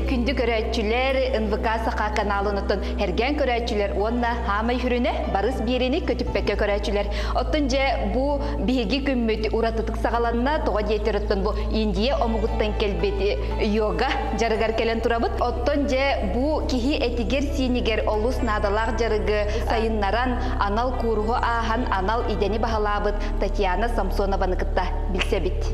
Күнді көрәтчілер НВК Сақа каналынытын әрген көрәтчілер онна хамай хүріне барыс берені көтіппәкке көрәтчілер. Оттын же бұ бейгі күммет ұратытық сағаланына тоға дейтеріттін бұ Индия омығыттан келбеті йога жарығар келен тұрабыт. Оттын же бұ кихи әтігер синігер олыс надалақ жарығы сайыннаран анал курғы ахан анал идені бағалабыт Татьяна Самсонованыкытта білсе бит.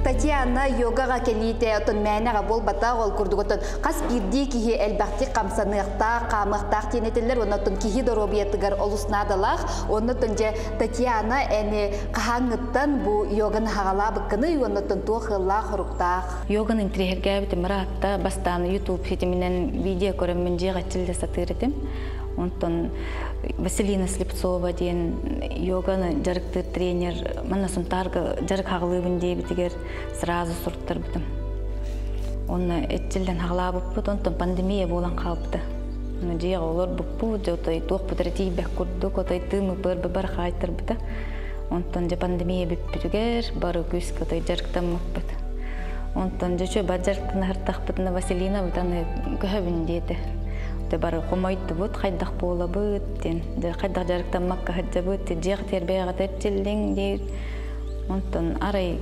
Татьяна йогаға келейте отын мәнеға бол батақ ол күрдігітін қас бірді кихи әлбәқті қамсанықта, қамықтақ тенетелер, онытын кихи доробиятығар олысынадылақ, онытын же Татьяна әне қағаңыттан бұл йоганы хағала бұққыны, онытын тоқылла құрықтақ. Йоганың тірегерге бітім мұратта бастаны YouTube сетімінен видео көрімін жеға тілді сатыр етім. Онтон Василина Слепцова дейін йоганы жарықты тренер, мұна сұнтарғы жарық хағылыбын дейбітігер сразу сұрттыр бітім. Оны әтчілден хағыла бұппыд, онтон пандемия болан қалыпты. Оны жеға олар бұппыд, отай тоқ бұдыры дейбәк күрдік, отай тымы бұрбы бар қайтыр біті. Онтон же пандемия бүппітігер, бары күскі отай жарықтан мұппыд. Онтон же бар жарықтан артақ бұтына Василина бұтаны көбін дейді. Бары қомайды бұд, қайдақ бола бұд, қайдақ жарықтан маққа хаджа бұд, жеғ тербеға тәрчілдің дейір. Онтын арай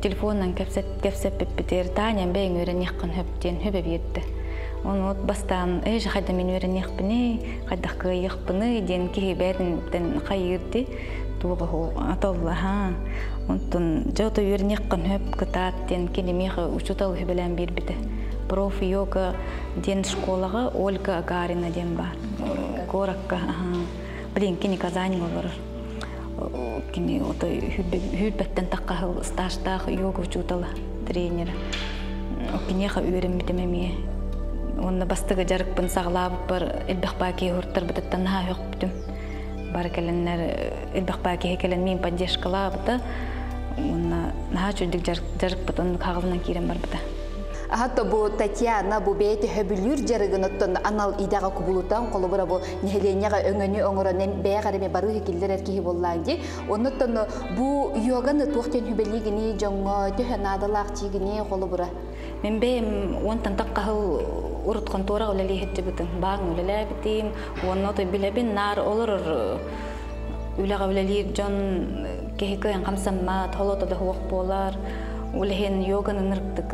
телефоннан кәпсәп бітер, таңен бәйін өрен еққын хөптен хөбе берді. Оны от бастан, әйші қайда мен өрен еқпіні, қайдақ қы еқпіні, ден кейі бәдін қайырды, туғы аталла. Онтын жауты өрен еққын хөп күтат, ден келемеғі ұшытал хөбелен бер біді. Профи-йога ден школаға Ольга Агарина ден бар. Горакка. Блин, кені Казань олар. Кені хүлбәттен таққа стажтағы йога учутала тренер. Кенеға үйрен бітімеме. Онна бастығы жарықпын сағылабып бар әлбәқпәке ұрттар бұтыттан наға өқ бүтім. Бар кәлінлер әлбәқпәке кәлін мен поддержкала бұты. Онна наға чүрдік жарық бұты, оның қағылынан керен бар бұты. Хатта бу Татьяна бу бейте хөбүлүр жарыгыныттан анал идага кубулутан колубура бу нехеленяга өңөнү оңоронен бэгареме бару хекилдер эркихи болланди. Онуттан бу йоганы туктен хөбелигини жоңго төһөнадалак чигини колубура. Мен бем онтан таккахыл уруткан тора олели хеттибитин. Багын олеле битим, онноты билебин нар олор үлага олели жон кехикен камсамма толото да хуак болар. Улehen йоганы нырктык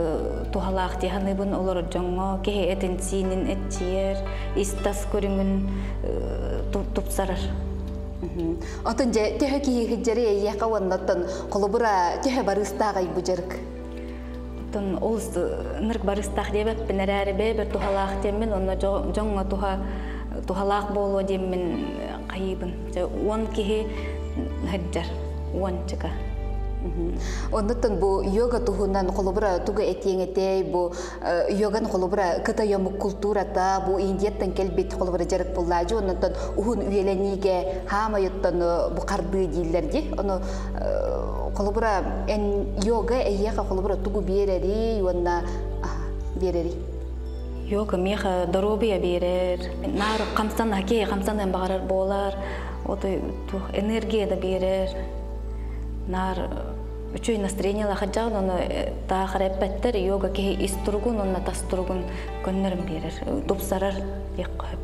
тухалақ деханыбын олар жоңго кеhe этенсинин этчиер истас көрүңүн тупсарар. Отын же төһө кии хиджери яка оннотон колубура төһө барыстагай бужарык. Отын олс нырк барыстак дебеп бенерәре бер тухалақ демен онно жоңго тухалақ боло демен кайыбын. Он кеhe хиджар ончыка. Оннотон бу йога тухунан колубура туга этеңете бу йоган колубура кыта йомук культурата бу индияттан келбет колубура жарык буллажы оннотон ухун үйелениге хамайыттан бу карды дилерди ону колубура эн йога эйяка колубура тугу берери онна берери йога меха доробия берер нар камсан аке камсандан багарар болар отой энергия да берер нар үчөй настроение лахаджан оны та харапаттар йога ке истургун онна тастургун көннөрүн берер тупсарар дек коюп.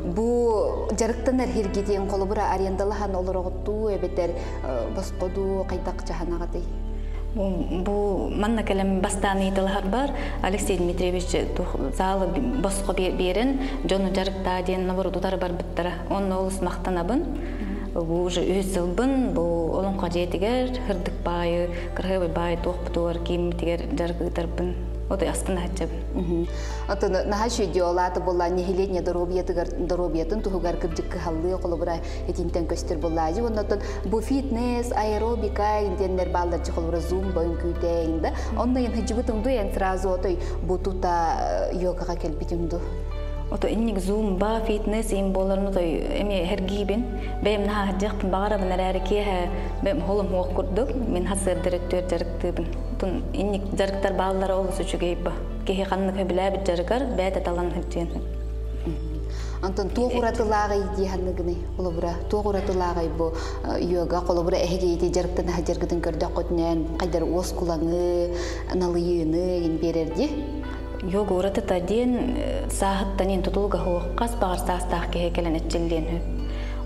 Бу жарыктан эргиден колубура арендалахан олороготту эбетер баскоду кайдак жаханагаты. Бу манна келем бастаны тылар бар. Алексей Дмитриевич залы боско берен, жону жарыкта ден наборудары бар биттара. Он олус мактанабын. Бу уже өсүлбүн, бу олонко жетигер, хырдык байы, кыргыбай бай токпутур ким тигер жарыктарбын. Отой астына хачабын. Атын нахашы диолаты болла нехилетне доробиятын тухугар кыбжык халлы колобура этинтен көстөр боллажы. Оннотон бу фитнес, аэробика инденнер балдарчы колобура зум бойын күйтейинде. Онна ен хыжыбытымду ен сразу отой бу тута йогага келбитимду. Ото инник зум ба фитнес им боларны той эме хергибин. Бем наха жактын багара бинер кеhe бем холум хок курдук. Мен хасыр директор жарыктыбын. Тун инник жарыктар балдар олус үчүгейба. Кеhe канны көбүлөбүт жарыгар бәдә талан хыжын. Антон тоғуратылагай дияханныгыны колобура тоғуратылагай бу йога колобура эхегейти жарыктан хажыргыдын көрдө котнен кайдар оскулаңы налыйыны ин берерди. Йога ураты таден саахыттанен тутулга хоққас бағар састақ кеге келен әтчелден хөп.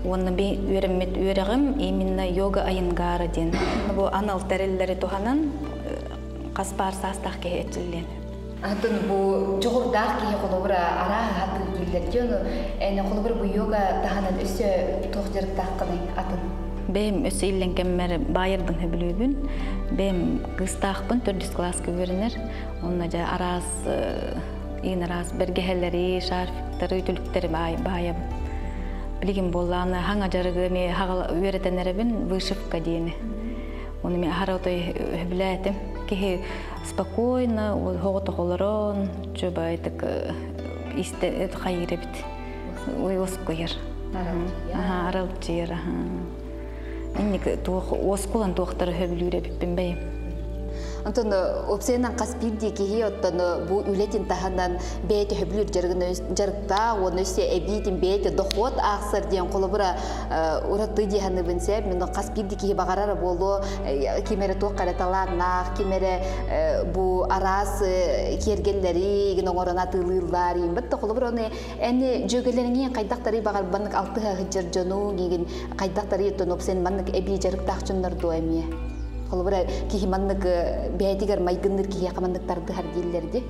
Оны бе өремет өрегім именно йога айынгары ден. Бұл анал тәрелері туханан қас бағар састақ кеге әтчелден хөп. Антон бұл жоғырдақ кеге қолыбыра араға хаты келдерден, әне қолыбыр бұл йога тағанан өсі тоқжырықтақ қыны атын. Бем өсі илен кәммәрі байырбын хөбілөбін. Бем кыстақпын 4 класска көрінер. Онна жа арас, ин арас бергехелleri, шарфиктары, түліктері байыбын. Білген боланы хаңа жарығы ме өретенеребін вышивка дейіні. Оны мен ағара отой хөбіләтім. Кеге спокойно, хоғыты қолырын, жөбі айтық исті қайыры біт. Ой осып көйер. Аралып жер. Инник оскулан тоқтары хөбілуре біппін бәйім. Антон опсенан каспирди кеге оттон бу үлетин таханан бейте хөблүр жарыкта оны се эбитин бейте дохот аксар ден колобура ураты диханы бенсе мен каспирди кеге багарара болу кемере токкара таланак кемере бу арас кергелleri гногорона тылылар имбетте колобура оны эни жөгөлеринин кайдактары багар банык алты хыжыр жону деген кайдактары оттон опсен банык эби жарыктакчындар дуэме Колбура кихиманнык бәйтигер майгынныр кихе камандыктарды хардиллерди.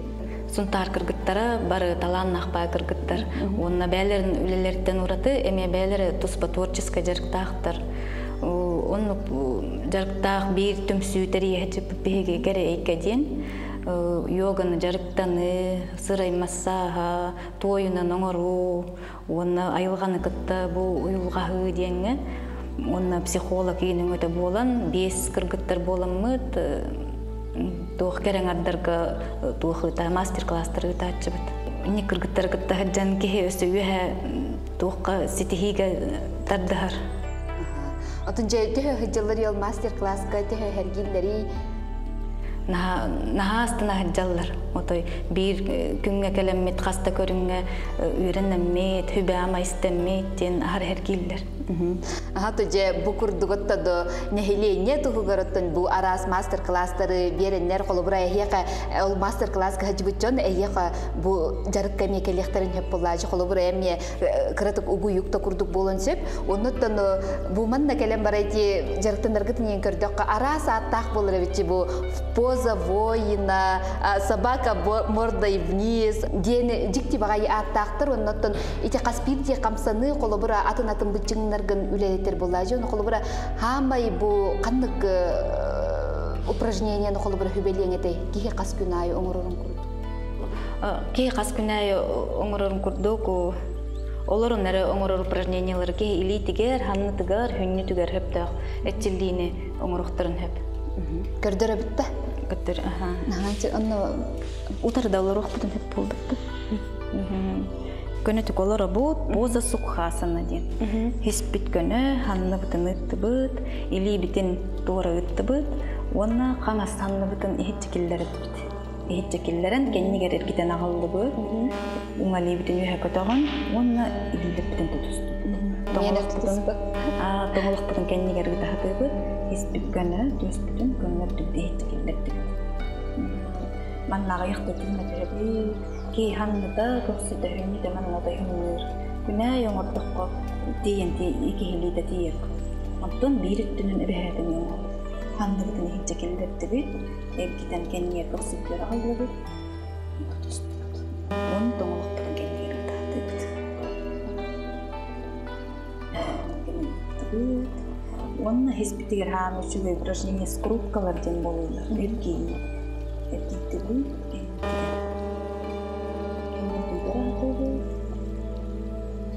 Сунтар кыргыттара бары талан нахпа кыргыттар. Онна бәйлерин үлелерден ураты, эме бәйлери туспа творческа жарыктақтар. Онну жарыктақ бир түмсүйтери ехчіп беге кере эйкеден. Йоганы жарыктаны, сырай массаға, тойына ноңору, онна айылғаны кытта бу уюлғағы денге. Онна психолог енің өте болан, 5 кыргыттар боламыд, тоқ керен ардарға тоқыта мастер-класстар өте атчыбыд. Ине кыргыттар кытта хаджан кеге өсі өйе тоққа сетихиге тардығар. Отынча төһө хаджалар ел мастер-класска төһө хәргиллери Наха астына хаджалар. Отой бир күнгө келеммет хаста көрүнгө үйренеммет, хүбәма истеммет ден ар хәргиллер. Төже бу курдуготтадо нехилене тугугороттон бу арас мастер-класстары береннер колубура эхека ол мастер-класска хаджбутчон эхека бу жарыкка мекелектерин хеп боллажы колубура эме кыратык угу юкта курдук болон сеп оннотон бу манна келем барайти жарыктандаргытын көрдөккө арас аттак болор эбичи бу поза воина собака мордой вниз дени жикти багай аттактыр оннотон ите каспирди камсаны колубура атын бычыңнар үлелеттер боллажы, оны қолыбыра хамай бұл қанық упражнениені қолыбыра хүбелеңеті кейе қас күнайы оңырырын күрді? Кейе қас күнайы оңырырын күрдік, оларын әрі оңырыр упражнениялары кейе илейтігер, ханнытығар, хүннітігер хөптіғ, әтчілдейіне оңырықтырын хөп. Көрдірі бітті? Көрдірі, аха. Утарда олар оқпыдың хөп болдықты. Көнөтүк олора бут, поза сукхасана ден. Хиспит көнө, ханны бытын ытты быт, или битин туора ытты быт, онна қаңас ханны бытын ихитчекиллер бит. Ихитчекиллерен кеннигер эркитен ағалды быт, уңали битин үйе көтөғын, онна илилеп битин тутусту. Тоңылық бытын кеннигер гытахаты быт, хиспит көнө, түспитин көнөр түгді ихитчекиллер бит. Маннаға ихтетин мәтірі Кей ханныда көксіді хүнді маннада хүннер. Күнә оңырдыққа дейінді екі хелейді дейік. Антон беріттінің үбәйдің оңыр. ханныбытын хитчекендердиби эркитен кенниер боксуптер алды. Он тоңлоктун кенниер тадыт. Онна хеспитигер хаамычугай упражнение скруткаларден болуулар. Эркии. Эркиттиби.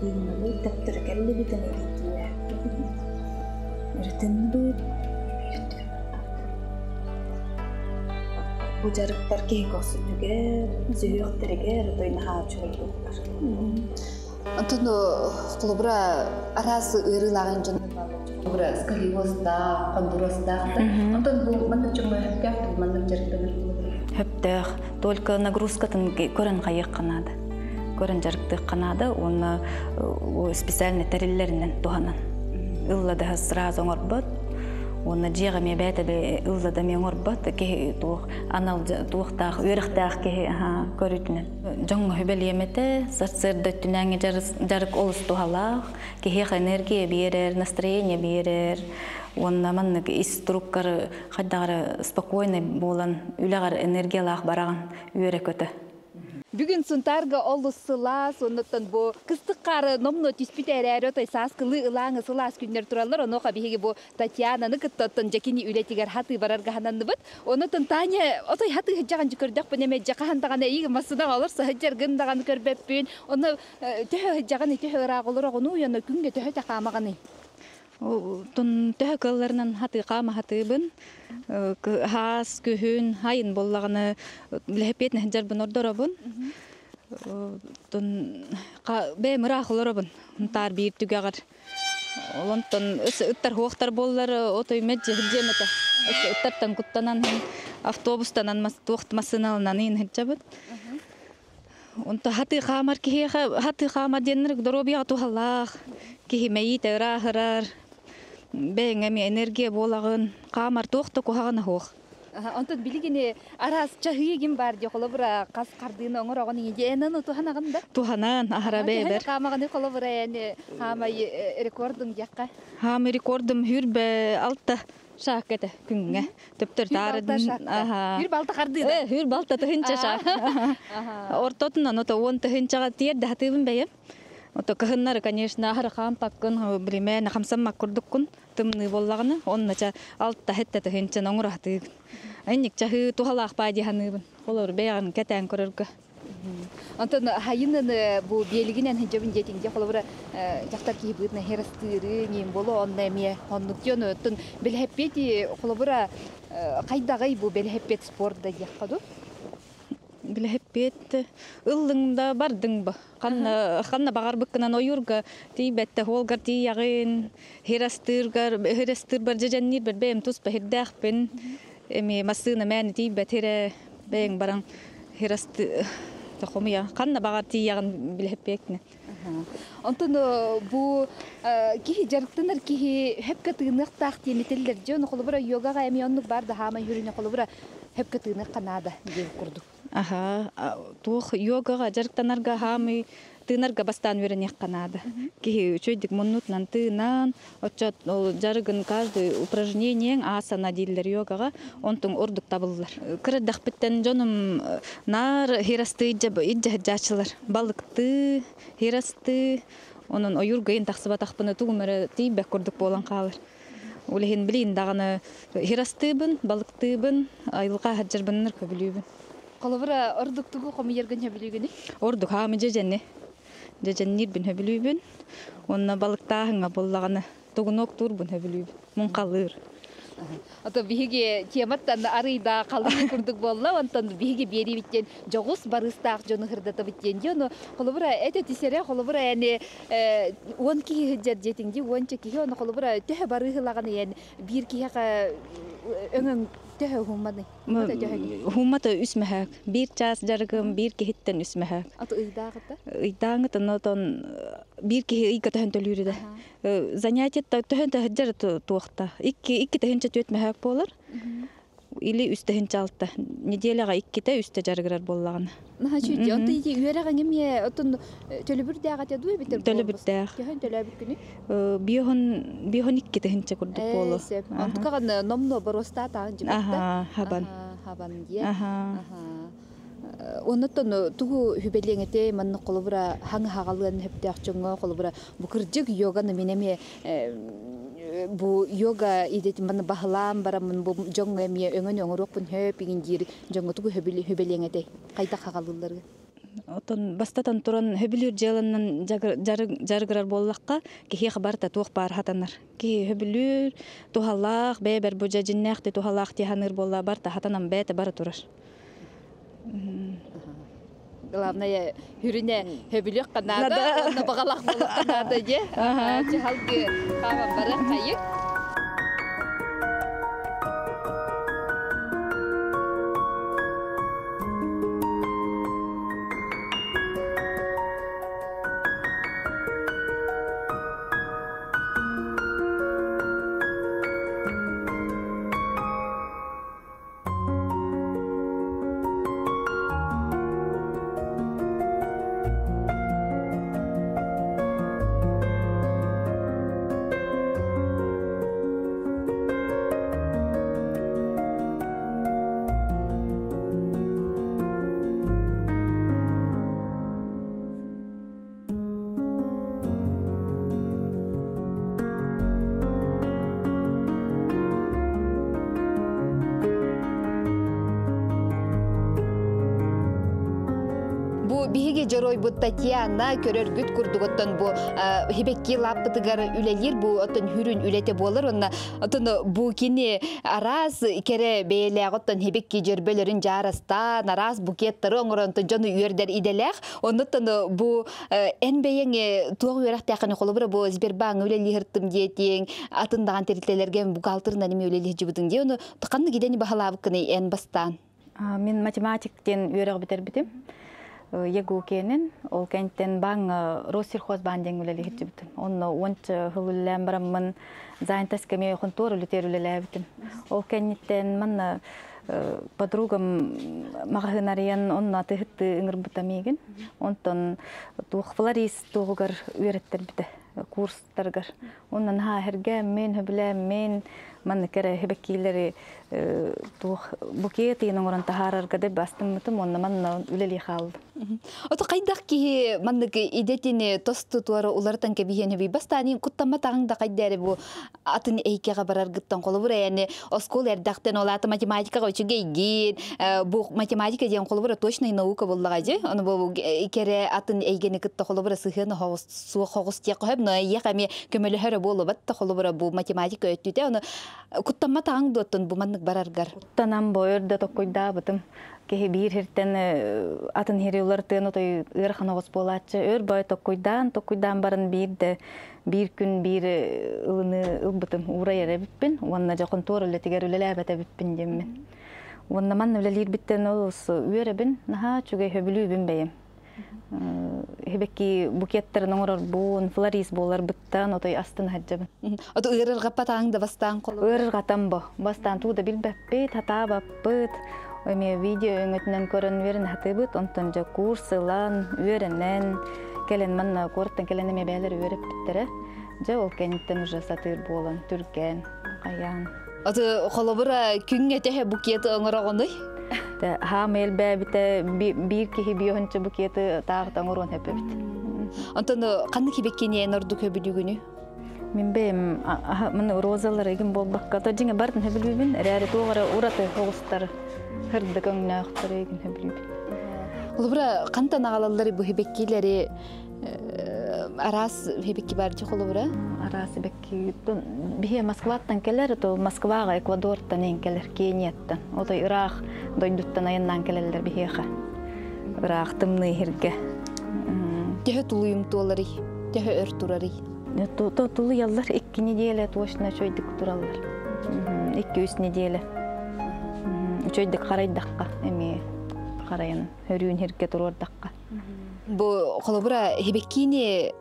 Инналы таптыр келлибитен эркиттиэ. Эртенби. Бу жарыктар кей косутугер, зүйөктөргер тойна хаачулдуктар. Антон клубра арасы ырылагын жон клубра сколиозда, кондурозда. Антон бу мында чөмө хепкәп, мында жарыктар. Хептер только нагрузкатын көрөн кайык канады. Көрөн жарыкты канады, оны специальный тареллеринен туханан. Ыллада сразу оңорбот. Оны жегеме бәтебе ыллада мен оңорбот, ке тух анал тухтах, өрөхтах ке көрүтүнөн. Жоңго хөбелемете, сырдыттүнәңе жарык олус тухалак, ке энергия берер, настроение берер. Онна маннык иструккар хаддагары спокойный болан, үлегар энергиялах бараган үйрө көтө. Бүгін сунтарга олуссылас, оннаттан бу кыстык кары номно тиспитерәре той саскылы ылаңы сылас күннер туралар, оноха биһиге бу Татьянаны кыттаттан жакини үлетигер хаты барарга хананды бит. Оннаттан Таня отой хаты хыжаган жикөрдәк бенеме жакаһандаган эйге масыда алырса хыжаргын даган көрбөппүн. Оны төһө хыжаган төһө рагылыр огону яна күнгө төһө такамаганы. Тон төһөкөлләрнән хаты кама хатыбын. Хас күһүн хайын боллаганы лепетне хәҗәр бен ордорабын. Тон бе мырахларабын. Тар бир түгәгәр. Олонтон ыттар хоктар боллар отой медҗе хәҗәмәтә. Ыттартан куттанан автобустанан мас тохт масыналнан ин хәҗәбет. Онта хаты камар ки хаты кама деннер доробия тухаллах. Ки мейте рахарар. Бәңәме энергия болагын камар тохты кухагана хох. Антон билигине арас чахыйгин бар ди холобра кас кардыны оңорогон иңенен туханагында. Туханан ахара бебер. Камаганы холобра яни хамай рекордын якка. Хам рекордым хүрбе алта шакете күнгә. Төптөр тарын. Хүр балта кардыны. Хүр балта тыгынча шак. Ортотунан ото 10 тыгынчага тиерде хатыбын бәем. Ото кахыннары, конечно, ахар хам паккын, примерно 50 маккурдуккун, тымны боллаганы, оннача алтта хетте тыгынча оңурахтыгын. Айник чахы тухалах пади ханыбын. Олор бәягын кәтән көрөргө. Антон хайынын бу белгинен хәҗәбин жетинде холобра жактар кийбытны херастыры нем боло онна эме оннуктен тон белһеппети холобра кайдагай бу белһеппет спортда яккаду. Билһеппет ыллыңда бардың ба. Ханна багар быккынан ойурга тийбетте холгар тийягын херастыр бар жеженнир бер бем тус бехдахпен эми масына мен тийбет хере бең баран херасты тохомия ханна багар тийягын билһеппекне. Антон бу ки жарыктынар ки хепке тыгынак тахти метелдер жөн холбура йогага эми оннук бар да хама юрүнө холбура хепке тыгынак канада деп курдук. Тух йогага жарыктанарга хамы тынарга бастан үйренек канада. Ки чөйдик монутнан тынан, очот жарыгын каждый упражнение асана дилер йогага, онтун ордук табылдылар. Кырдак биттен жоным нар херасты иджа жачылар. Балыкты, херасты, онун оюргайын таксыбатакпыны тугумары тийбек курдук болан калыр. Улехин билин даганы херастыбын, балыктыбын, айылга хаджарбыннар көбүлүбүн. Колобра ордуктугу кому йергөн хөбүлүгүнү? Ордук хамы жеженне. Жеженнир бин хөбүлүбүн. Онна балыктагыңа боллаганы тугунок турбун хөбүлүбүн. Мун калыр. Ото биһиге тематтан арыйда калдык курдук болла, онтон биһиге бери биттен жогус барыстак жону хырдата биттен жону колобра эте тисере колобра яни 10 ки хыжат жетинди 10 ки оны колобра төһө барыгылаганы яни бир кияка өңөң төһө хумманы. Хуммата үсмәһәк. Бир час жарыгым бир ки хиттен үсмәһәк. Ото ыйдагыта? Ыйдагыта нотон бир ки ика төһөн төлүрүдө. Занятие төһөн хыжар туакта. Икки төһөнчө төтмәһәк болар. или үстәһен чалта. Неделяга 2-те үстә жаргырар боллаган. Наха чүди. Онта иди үерәгән гемье отон төлөбүрдәгә тәдү битер. Төлөбүрдәг. Яһан төлөбүр күнү. Биохон 2-те хинчә күрдүк болу. Онта каган номно бороста таан жибетте. Аха, хабан. Хабан дия. Аха. Оннотон тугу хүбелеңете манны колубура хаң хагалын хептәкчөңгө колубура бу кырдык йоганы минеме бу йога идет манны бахлам барамын бу жоңгы эме өңөн өңөрөкпүн хөп игиндир жоңгы тугу хүбелеңете кайта хагалыларга. Отон бастатан туран хөбүлүр жаланнан жаргырар боллакка кихи хабарта тух бар хатанар. Ки хөбүлүр тухалак бебер бу жажиннакты тухалак тиханыр болла барта хатанан бете бара турар. Главное, хүрүнэ хөбүлүк канада, онна багалак болуп канада же. Чахалгы хава бара кайык. Биһиге жорой бу Татьяна көрөргүт курдуготтон бу хибекки лаппытыгар үлелир бу оттон хүрүн үлете болор онна оттон бу кини арас кере бейлеготтон хибекки жөрбөлөрүн жараста нарас букеттери оңоронтон жону үйөрдер иделек оннотон бу энбейең туог үйрактакыны колубура бу Сбербанк үлелиртим диетиң атындаган терителерге бухгалтерна неме үлелир жибудың де ону туканны кидени бахалабыкыны эн бастан. Мен математиктен үйрөк битербитим. Егу кенен, ол кенттен баң Россельхозбан деңгілі лехетчібітім. Оны ончы хылыллән барамын зайынтас кәме контор үлетер үлеләбітім. Ол кенттен манна подругам мағахынариян онна атығытты үңір бұтамеген. Онтон туық флорист туғығар үйреттер біті, курстарғар. Оннан хәргәм мен, хөбіләм мен, манны кәрі хебеккейлері тух букети нongорон тахарарга деп бастымытым онна манна үлели халды. Ото кайдак ки маннык идетини тосту туара улартан кебиһене би бастани куттамма тагында кайдары бу атын эйкеге барар гыттан колубур яны оскол эрдактен олаты математикага өчүгө игин бу математика деген колубур точный наука боллага же аны бу кере атын эйгени гытта колубур сыхыны хогус суу хогус тек хеп но яками көмөлө хөрө болу батта колубур бу математика өттүтө аны куттамма тагында оттон бу маннык бараргар танам бойырда токойда бытым кеһи бир хертен атын херелер тен отой ырханагыс болачы өр бой токойдан барын бирде бир күн бир ылыны ылбытым урайра биппин онна жакын торуле тигерүлелебете биппин деммен онна ман үлелир биттен олус үребин наха чугай хөбүлүбүн бейим хебекки букеттер ноңорор буун флорист болар биттан отой астын хаджабын ото ырыр гапатаңда бастан кол ырыр гатамбо бастан туда билбеппит хатабаппыт Оме видео өңөтүнөн көрөн верин хатыбыт, онтон жа курсылан, өренен, келен манна корттан келен эме бәлер өрөп биттере. Жа ол кенттен уже сатыр болон, түрген, каян. Аты холобура күнгө техе букеты оңорогондой? Ха мел бәбите бир кихи бионча букеты тагыт оңорон хепебит. Онтон кандай кибеккене норду көбүлүгүнү? Мен бем мына розалар эгин болбакка та жиңе бардын хөбүлүбүн, рәри тоогара ураты хогустар. Хырдыгын нахтары эгин хөбүлүбүн. Холобура кантан агалалары бу хебеккилери арас хебекки барчы холобура? Арас хебекки бихе Москваттан келер, то Москвага, Эквадортан эн келер, Кенияттан. Отой Ирак дойдуттан айыннан келелер бихеха. Ирак тымны хирге. Техе тулуйум туолары, техе өр турары. Тулу яллар 2 неделя точно чойдык туралар. 2-3 неделя. Чойдык карайдакка, эми карайын хөрүүн хирге турардакка. Бу холобура хебеккини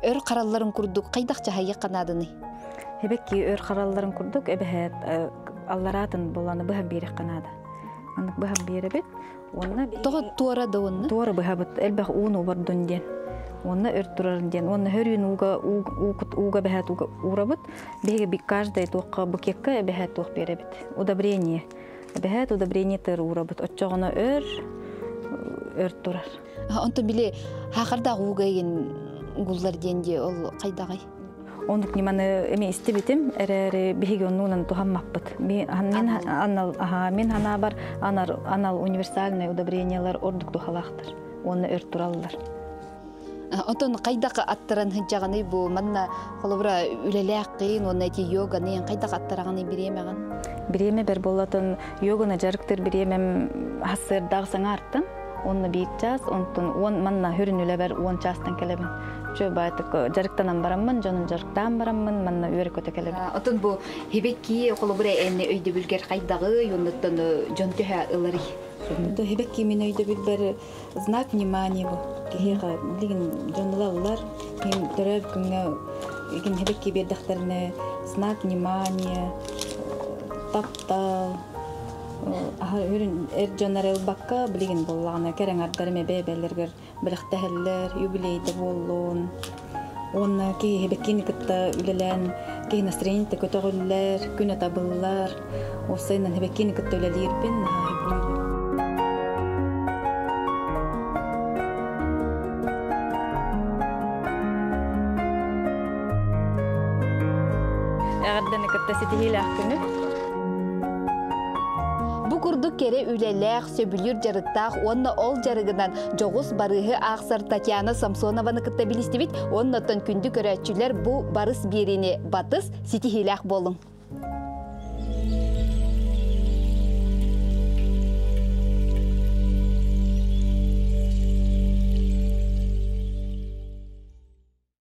өр каралларын курдук кайдакча хайя канадыны? Хебекки өр каралларын курдук, эбехет алларатын боланы быһа берек канада. Аны быһа беребит. Онна Тоғы туара да онны? туора быһа бит элбах уну бордун ден. Онна өртүрөр ден. Онна хөрүн уга бэхат уга урабыт. Беге бик каждый тоққа букекка бэхат тоқ беребит. Удобрение. Бэхат удобрение төр урабыт. Отчоғына өртүрөр. Онтон биле хақырда угайын гуллар денде ол қайдағай? Ондук ниманы эми истебитим, эрери биһиги оннуунан тухаммаппыт. Мен хана бар анал универсальный удобрениялар ордук тухалахтар. Онны өртүраллар. Онтон қайдақ аттаран хыджағаны бұл манна қолыбыра үлеләк қиын, онна әте йоганы қайдақ аттарағаны биремеған? Биреме бер болатын йоганы жарықтыр биремем хасырдағы саңа арттын. Онны бейт час, он манна хүрін үлі бер 10 частан келебін. Жо байтық жарықтанан барамын, жонын жарықтан барамын, манна үйері көте келебін. Отын бұл хебекки қолыбыра әнне өйді бүлгер қайдағы, йонныттан жон төһә ылары. Хебекки мен өйді бүлбер знак внимания бұл. Кехеға білген жонылалылар, мен түрәр күнге хебекки бердіқтеріне знак внимания, таптал, жонар бакка билген боллагына керең ардарыме бебелергер билектәһелләр юбилейде боллун. Онна ки хебеккини кытта үлелән ки настроение көтөгүлләр, күнә табыллар. Осыйнан хебеккини кытта үлелербин. Ягаддан кытта ситихилах күнү. Курдук кере үлеләк, сөбүлүр жарыттақ, онна ол жарыгынан жоғыз барығы ақсар Татьяна Самсонованы кытта билистебит, оннаттан күнді көрәтчілер бұ барыс беріне батыс ситихиләк болың.